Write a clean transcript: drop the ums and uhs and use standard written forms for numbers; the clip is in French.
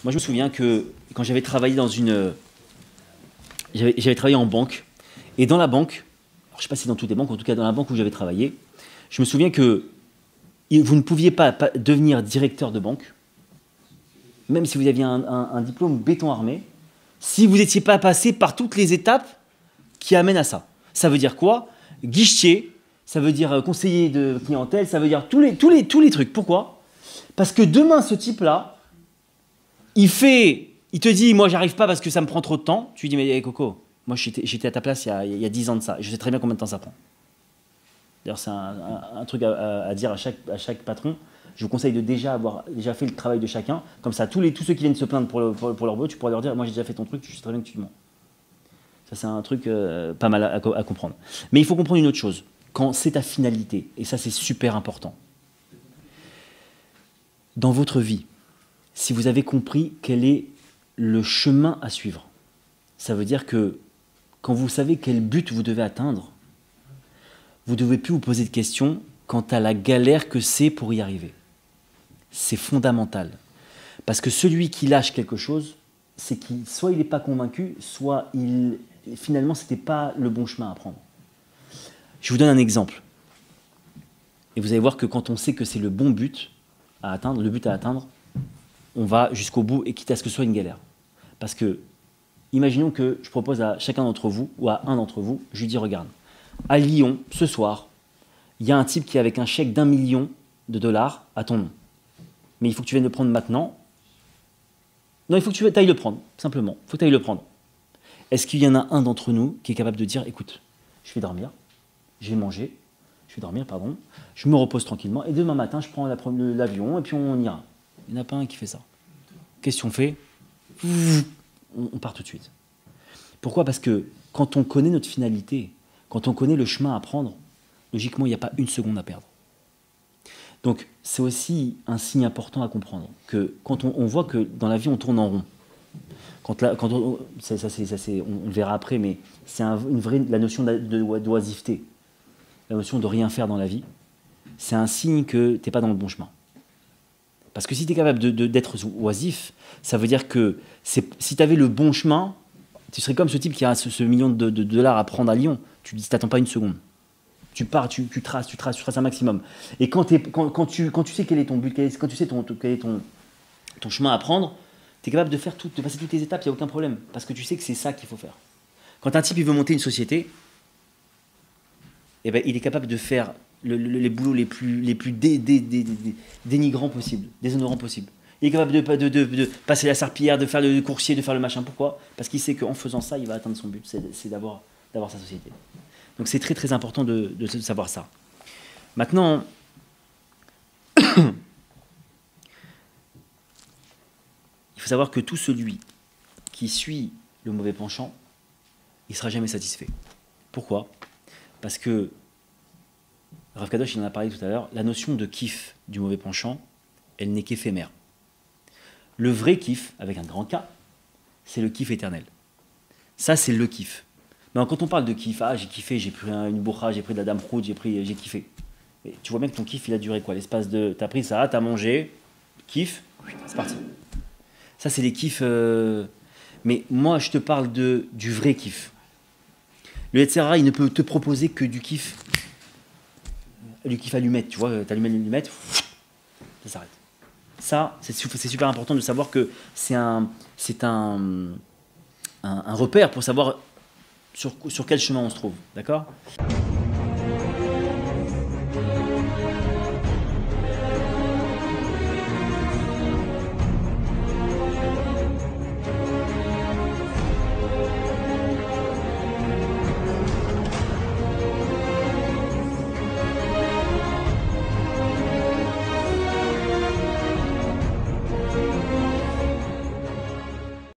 Moi, je me souviens que quand j'avais travaillé dans une... J'avais travaillé en banque. Et dans la banque, alors je ne sais pas si dans toutes les banques, en tout cas dans la banque où j'avais travaillé, je me souviens que vous ne pouviez pas devenir directeur de banque, même si vous aviez un diplôme béton armé, si vous n'étiez pas passé par toutes les étapes qui amènent à ça. Ça veut dire quoi? Guichetier, ça veut dire conseiller de clientèle, ça veut dire tous les trucs. Pourquoi? Parce que demain, ce type-là, il te dit, moi, j'arrive pas parce que ça me prend trop de temps. Tu lui dis, mais hey, Coco, moi, j'étais à ta place il y a 10 ans de ça. Et je sais très bien combien de temps ça prend. D'ailleurs, c'est un truc à dire à chaque patron. Je vous conseille de déjà avoir fait le travail de chacun. Comme ça, tous ceux qui viennent se plaindre pour leur boulot, tu pourras leur dire, moi, j'ai déjà fait ton truc, je sais très bien que tu mens. Ça, c'est un truc pas mal à comprendre. Mais il faut comprendre une autre chose. Quand c'est ta finalité, et ça, c'est super important. Dans votre vie, si vous avez compris quel est le chemin à suivre, ça veut dire que quand vous savez quel but vous devez atteindre, vous ne devez plus vous poser de questions quant à la galère que c'est pour y arriver. C'est fondamental. Parce que celui qui lâche quelque chose, c'est qu'il soit il n'est pas convaincu, soit finalement ce n'était pas le bon chemin à prendre. Je vous donne un exemple. Et vous allez voir que quand on sait que c'est le bon but à atteindre, on va jusqu'au bout et quitte à ce que ce soit une galère. Parce que, imaginons que je propose à chacun d'entre vous, ou à un d'entre vous, je lui dis, regarde, à Lyon, ce soir, il y a un type qui est avec un chèque d'1 million de dollars à ton nom. Mais il faut que tu viennes le prendre maintenant. Non, il faut que tu ailles le prendre, simplement. Il faut que tu ailles le prendre. Est-ce qu'il y en a un d'entre nous qui est capable de dire, écoute, je vais dormir, je vais manger, je me repose tranquillement, et demain matin, je prends l'avion, et puis on ira. Il n'y en a pas un qui fait ça. Qu'est-ce qu'on fait? On part tout de suite. Pourquoi? Parce que quand on connaît notre finalité, quand on connaît le chemin à prendre, logiquement, il n'y a pas une seconde à perdre. Donc, c'est aussi un signe important à comprendre, que quand on voit que dans la vie, on tourne en rond. On le verra après, mais c'est la notion d'oisiveté, la notion de rien faire dans la vie, c'est un signe que tu n'es pas dans le bon chemin. Parce que si tu es capable d'être oisif, ça veut dire que si tu avais le bon chemin, tu serais comme ce type qui a ce million de dollars à prendre à Lyon. Tu ne t'attends pas une seconde. Tu pars, tu traces un maximum. Et quand tu sais quel est ton but, quand tu sais quel est ton chemin à prendre, tu es capable de passer toutes les étapes, il n'y a aucun problème. Parce que tu sais que c'est ça qu'il faut faire. Quand un type il veut monter une société, eh ben, il est capable de faire les boulots les plus dénigrants possibles, déshonorants possibles. Il est capable de passer la serpillière, de faire le coursier, de faire le machin. Pourquoi? Parce qu'il sait qu'en faisant ça, il va atteindre son but, c'est d'avoir sa société. Donc c'est très très important de savoir ça. Maintenant, il faut savoir que tout celui qui suit le mauvais penchant, il ne sera jamais satisfait. Pourquoi? Parce que Rav Kadosh, il en a parlé tout à l'heure, la notion de kiff du mauvais penchant, elle n'est qu'éphémère. Le vrai kiff, avec un grand K, c'est le kiff éternel. Ça, c'est le kiff. Mais quand on parle de kiff, j'ai kiffé, j'ai pris une bourra, j'ai pris de la dame route, j'ai kiffé. Et tu vois bien que ton kiff, il a duré quoi? L'espace de... T'as pris ça, t'as mangé, kiff, c'est parti. Ça, c'est les kiffs... Mais moi, je te parle du vrai kiff. Le Yetzirah, il ne peut te proposer que du kiff allumette, tu vois, t'allumes l'allumette, ça s'arrête. Ça, c'est super important de savoir que c'est un repère pour savoir sur quel chemin on se trouve, d'accord ?